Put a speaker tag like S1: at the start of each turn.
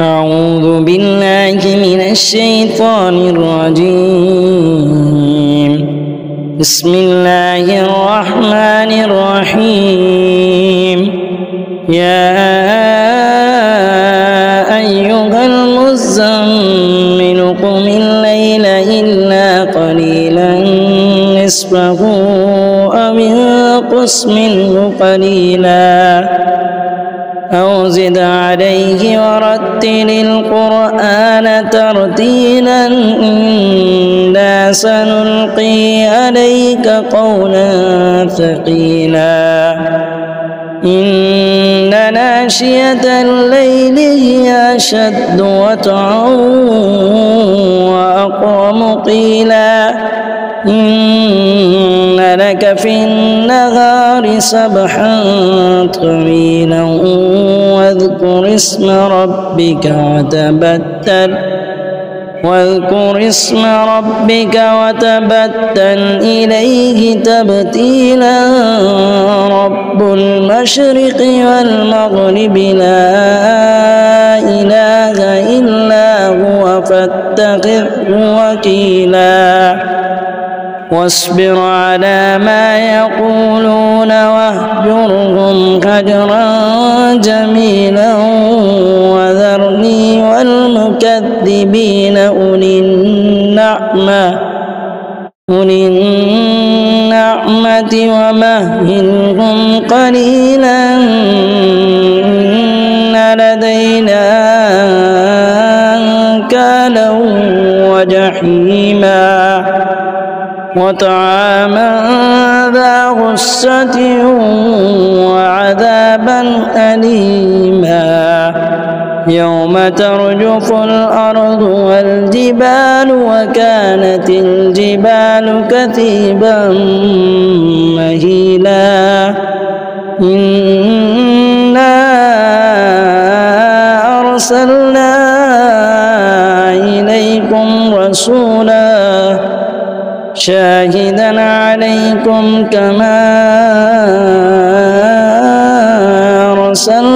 S1: أعوذ بالله من الشيطان الرجيم. بسم الله الرحمن الرحيم. يا أيها المزمل قم الليل إلا قليلا نصفه أو انقص منه قليلا أو زد عليه ورتل القرآن ترتيلا إنا سنلقي عليك قولا ثقيلا إن ناشئة الليل هي أشد وطئا وأقوم قيلا إن لك في النهار سبحا طويلا واذكر اسم ربك وتبتل إليه تبتيلا رب المشرق والمغرب لا إله إلا هو فاتخذه وكيلا واصبر على ما يقولون واهجرهم هجرا جميلا وذرني والمكذبين أولي النعمة ومهلهم قليلا إن لدينا أنكالا وجحيما وطعاما ذا غصة وعذابا أليما يوم ترجف الأرض والجبال وكانت الجبال كثيبا مهيلا إنا أرسلنا إليكم رسولا شاهدا عليكم كما أرسلنا